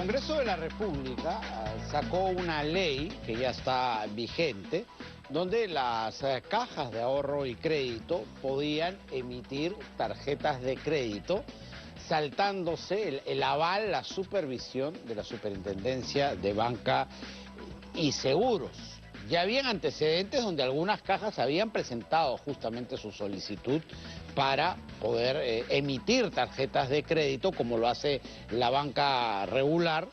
Congreso de la República sacó una ley que ya está vigente, donde las cajas de ahorro y crédito podían emitir tarjetas de crédito, saltándose el aval, la supervisión de la Superintendencia de Banca y Seguros. Ya habían antecedentes donde algunas cajas habían presentado justamente su solicitud para poder emitir tarjetas de crédito, como lo hace la banca regular,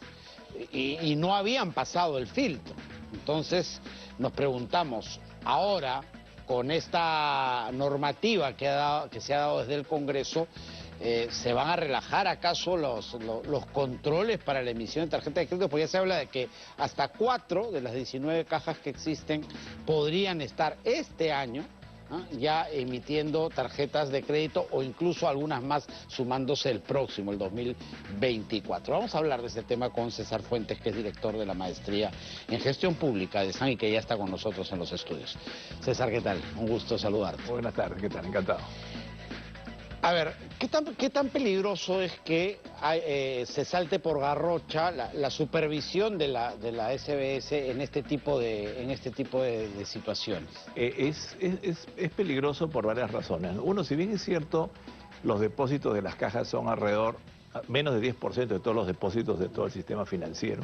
y no habían pasado el filtro. Entonces nos preguntamos, ahora con esta normativa que se ha dado desde el Congreso, ¿se van a relajar acaso los controles para la emisión de tarjetas de crédito? Porque ya se habla de que hasta 4 de las 19 cajas que existen podrían estar este año ya emitiendo tarjetas de crédito, o incluso algunas más sumándose el próximo, el 2024. Vamos a hablar de este tema con César Fuentes, que es director de la Maestría en Gestión Pública de SAN y que ya está con nosotros en los estudios. César, ¿qué tal? Un gusto saludarte. Buenas tardes, ¿qué tal? Encantado. A ver, ¿qué tan peligroso es que se salte por garrocha la supervisión de la SBS en este tipo de situaciones? Es peligroso por varias razones. Uno, si bien es cierto, los depósitos de las cajas son alrededor, menos de 10% de todos los depósitos de todo el sistema financiero.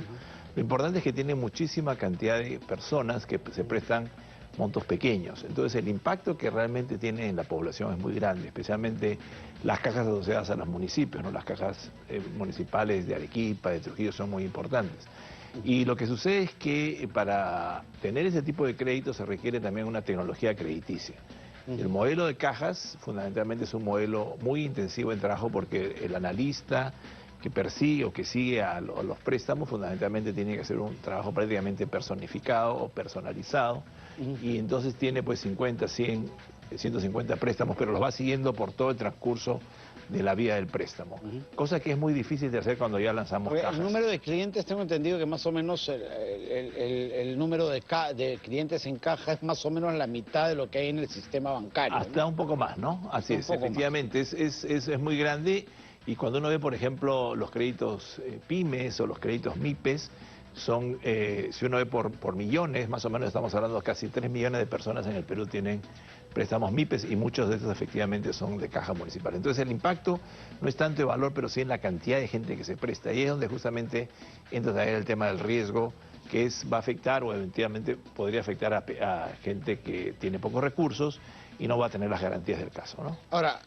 Lo importante es que tiene muchísima cantidad de personas que se prestan montos pequeños. Entonces el impacto que realmente tiene en la población es muy grande, especialmente las cajas asociadas a los municipios, ¿no? Las cajas municipales de Arequipa, de Trujillo son muy importantes. Y lo que sucede es que para tener ese tipo de crédito se requiere también una tecnología crediticia. El modelo de cajas fundamentalmente es un modelo muy intensivo en trabajo, porque el analista que persigue o que sigue a los préstamos fundamentalmente tiene que hacer un trabajo prácticamente personificado o personalizado, y entonces tiene pues 50, 100, 150 préstamos, pero los va siguiendo por todo el transcurso de la vida del préstamo, cosa que es muy difícil de hacer cuando ya lanzamos cajas. El número de clientes, tengo entendido que más o menos el número de clientes en caja es más o menos la mitad de lo que hay en el sistema bancario, Hasta ¿no? un poco más, ¿no? Así es, efectivamente, es muy grande. Y cuando uno ve, por ejemplo, los créditos pymes o los créditos MIPES, son, si uno ve por millones, más o menos estamos hablando de casi 3 millones de personas en el Perú tienen préstamos MIPES, y muchos de estos efectivamente son de caja municipal. Entonces el impacto no es tanto de valor, pero sí en la cantidad de gente que se presta. Y es donde justamente entra también el tema del riesgo, que va a afectar, o eventualmente podría afectar a gente que tiene pocos recursos y no va a tener las garantías del caso, ¿no? Ahora,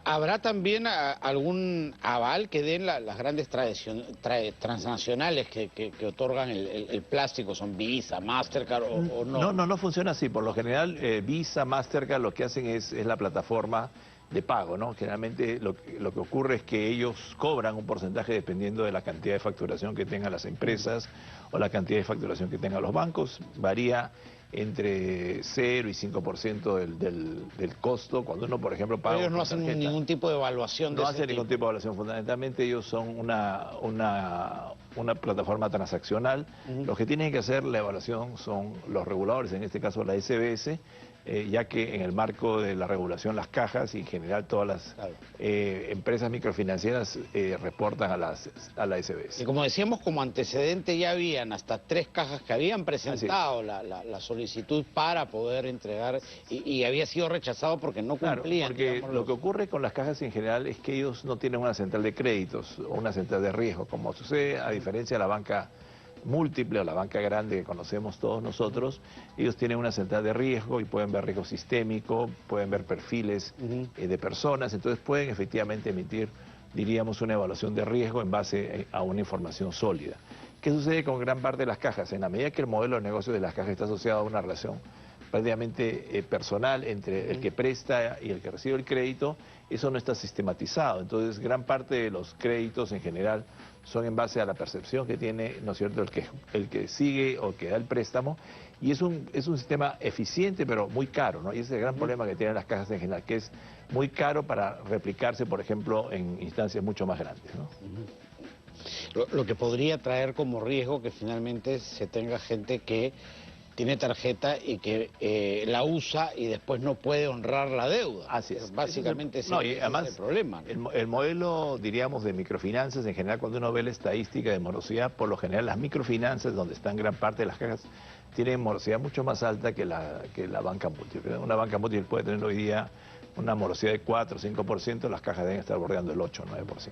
¿habrá también algún aval que den las grandes transnacionales que otorgan el plástico? ¿Son Visa, Mastercard o no? No funciona así. Por lo general, Visa, Mastercard lo que hacen es la plataforma de pago, ¿no? Generalmente lo que ocurre es que ellos cobran un porcentaje dependiendo de la cantidad de facturación que tengan las empresas o la cantidad de facturación que tengan los bancos. Varía entre 0 y 5% del costo. Cuando uno, por ejemplo, paga... Ellos no hacen ningún tipo de evaluación de ese tipo. No hacen ningún tipo de evaluación. Fundamentalmente ellos son una plataforma transaccional. Los que tienen que hacer la evaluación son los reguladores, en este caso la SBS, ya que en el marco de la regulación las cajas y en general todas las empresas microfinancieras reportan a la SBS. Y como decíamos, como antecedente ya habían hasta 3 cajas que habían presentado la solicitud para poder entregar, y había sido rechazado porque no cumplían. Claro, porque lo que ocurre con las cajas en general es que ellos no tienen una central de créditos o una central de riesgo, como sucede a diferencia de la banca múltiple o la banca grande que conocemos todos nosotros. Ellos tienen una central de riesgo y pueden ver riesgo sistémico, pueden ver perfiles de personas, entonces pueden efectivamente emitir, diríamos, una evaluación de riesgo en base a una información sólida. ¿Qué sucede con gran parte de las cajas? En la medida que el modelo de negocio de las cajas está asociado a una relación prácticamente personal entre el que presta y el que recibe el crédito, eso no está sistematizado. Entonces, gran parte de los créditos en general son en base a la percepción que tiene, ¿no es cierto?, el que sigue o que da el préstamo, y es un sistema eficiente pero muy caro, ¿no? Y ese es el gran problema que tienen las cajas en general, que es muy caro para replicarse, por ejemplo, en instancias mucho más grandes, ¿no? Lo que podría traer como riesgo que finalmente se tenga gente que tiene tarjeta y que la usa y después no puede honrar la deuda. Así es. Básicamente no, y ese además, es el problema, ¿no? el modelo, diríamos, de microfinanzas, en general, cuando uno ve la estadística de morosidad, por lo general las microfinanzas, donde están gran parte de las cajas, tienen morosidad mucho más alta que la banca múltiple. Una banca múltiple puede tener hoy día una morosidad de 4 o 5%, las cajas deben estar bordeando el 8 o 9%.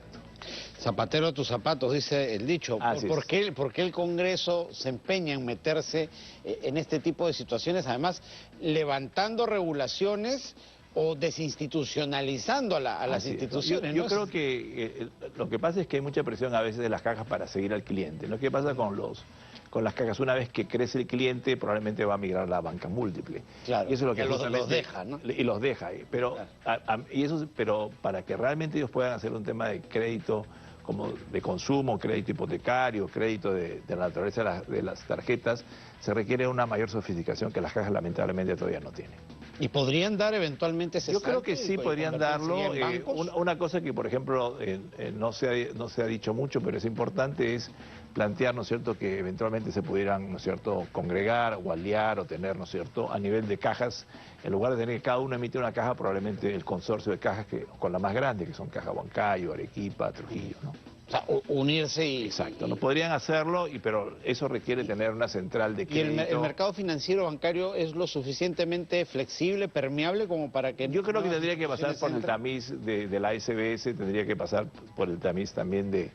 Zapatero a tus zapatos, dice el dicho. ¿Por qué el Congreso se empeña en meterse en este tipo de situaciones? Además, levantando regulaciones o desinstitucionalizando a las instituciones. Yo creo que lo que pasa es que hay mucha presión a veces de las cajas para seguir al cliente. Lo que pasa con las cajas, una vez que crece el cliente, probablemente va a migrar a la banca múltiple. Claro, y eso es lo que los deja, ¿no? Y los deja. Pero, claro. Pero para que realmente ellos puedan hacer un tema de crédito como de consumo, crédito hipotecario, crédito de la naturaleza de las tarjetas, se requiere una mayor sofisticación que las cajas lamentablemente todavía no tienen. ¿Y podrían dar eventualmente ese salto? Yo creo que sí podrían darlo. Una cosa que, por ejemplo, no se ha dicho mucho, pero es importante, es plantear, ¿no es cierto?, que eventualmente se pudieran, ¿no es cierto?, congregar o aliar o tener, ¿no es cierto?, a nivel de cajas, en lugar de tener que cada uno emite una caja, probablemente el consorcio de cajas con la más grande, que son Caja Huancayo, Arequipa, Trujillo, ¿no? O sea, unirse y... Exacto, no podrían hacerlo, pero eso requiere tener una central de crédito. ¿Y el mercado financiero bancario es lo suficientemente flexible, permeable como para que... Yo creo que tendría que pasar por el tamiz de la SBS, tendría que pasar por el tamiz también de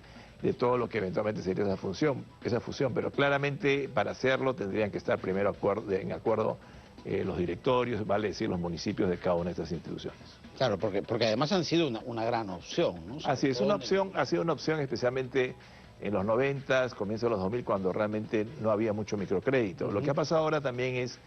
todo lo que eventualmente sería esa fusión, pero claramente para hacerlo tendrían que estar primero en acuerdo los directorios, vale decir, los municipios de cada una de estas instituciones. Claro, porque además han sido una gran opción, ¿no? Así es, ha sido una opción especialmente en los 90, comienzo de los 2000, cuando realmente no había mucho microcrédito. Lo que ha pasado ahora también es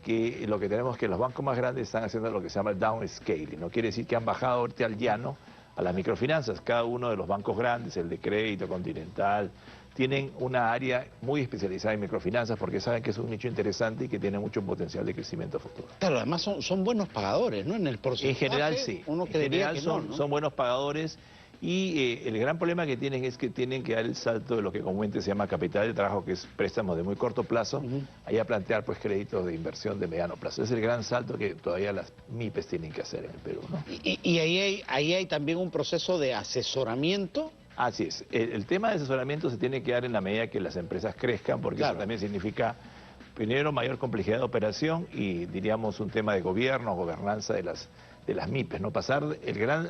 que lo que tenemos es que los bancos más grandes están haciendo lo que se llama el downscaling, no quiere decir que han bajado ahorita al llano a las microfinanzas. Cada uno de los bancos grandes, el de crédito, Continental, tienen una área muy especializada en microfinanzas porque saben que es un nicho interesante y que tiene mucho potencial de crecimiento futuro. Claro, además son buenos pagadores, ¿no? En el porcentaje, en general sí. Uno creería que son buenos pagadores y el gran problema que tienen es que tienen que dar el salto de lo que comúnmente se llama capital de trabajo, que es préstamos de muy corto plazo, ahí a plantear pues créditos de inversión de mediano plazo. Es el gran salto que todavía las MIPES tienen que hacer en el Perú, ¿no? Y ahí hay también un proceso de asesoramiento. Así es. El tema de asesoramiento se tiene que dar en la medida que las empresas crezcan, porque claro, eso también significa, primero, mayor complejidad de operación y, diríamos, un tema de gobierno, gobernanza de las MIPES, ¿no?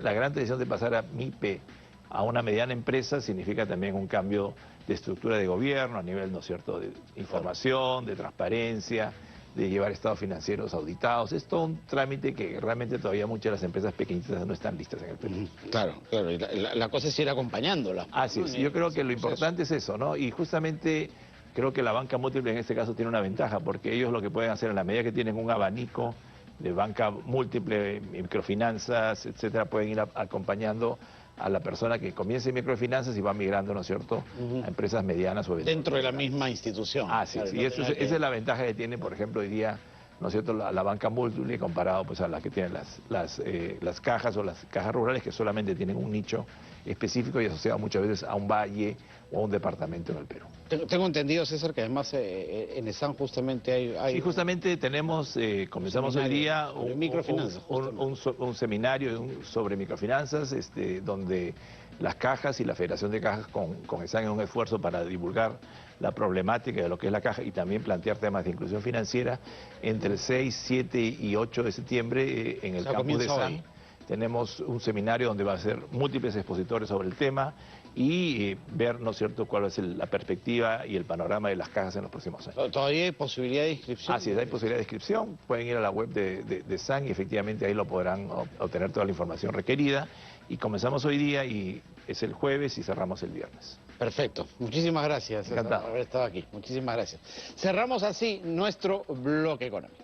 La gran decisión de pasar a MIPE a una mediana empresa significa también un cambio de estructura de gobierno a nivel, ¿no es cierto?, de información, de transparencia, de llevar estados financieros auditados. Es todo un trámite que realmente todavía muchas de las empresas pequeñitas no están listas en el Perú. Claro, claro. Y la cosa es ir acompañándola. Así es. Yo creo que lo importante es eso, ¿no? Y justamente creo que la banca múltiple en este caso tiene una ventaja, porque ellos lo que pueden hacer, en la medida que tienen un abanico de banca múltiple, microfinanzas, etcétera, pueden ir acompañando a la persona que comience en microfinanzas y va migrando, ¿no es cierto?, a empresas medianas o dentro de la misma institución. Sí, claro, sí. Y esa es la ventaja que tiene, por ejemplo, hoy día, ¿no es cierto?, la banca múltiple comparado pues a la que tienen las cajas o las cajas rurales, que solamente tienen un nicho específico y asociado muchas veces a un valle o a un departamento en el Perú. Tengo entendido, César, que además en ESAN justamente hay... Sí, justamente comenzamos hoy día un seminario sobre microfinanzas, donde las cajas y la Federación de Cajas con ESAN en un esfuerzo para divulgar la problemática de lo que es la caja y también plantear temas de inclusión financiera entre el 6, 7 y 8 de septiembre en el campus de ESAN. Tenemos un seminario donde va a ser múltiples expositores sobre el tema y ver, ¿no es cierto?, cuál es la perspectiva y el panorama de las cajas en los próximos años. ¿Todavía hay posibilidad de inscripción? Así es, hay posibilidad de inscripción. Pueden ir a la web de SAN y efectivamente ahí lo podrán obtener toda la información requerida. Y comenzamos hoy día y es el jueves y cerramos el viernes. Perfecto. Muchísimas gracias, César, por haber estado aquí. Muchísimas gracias. Cerramos así nuestro bloque económico.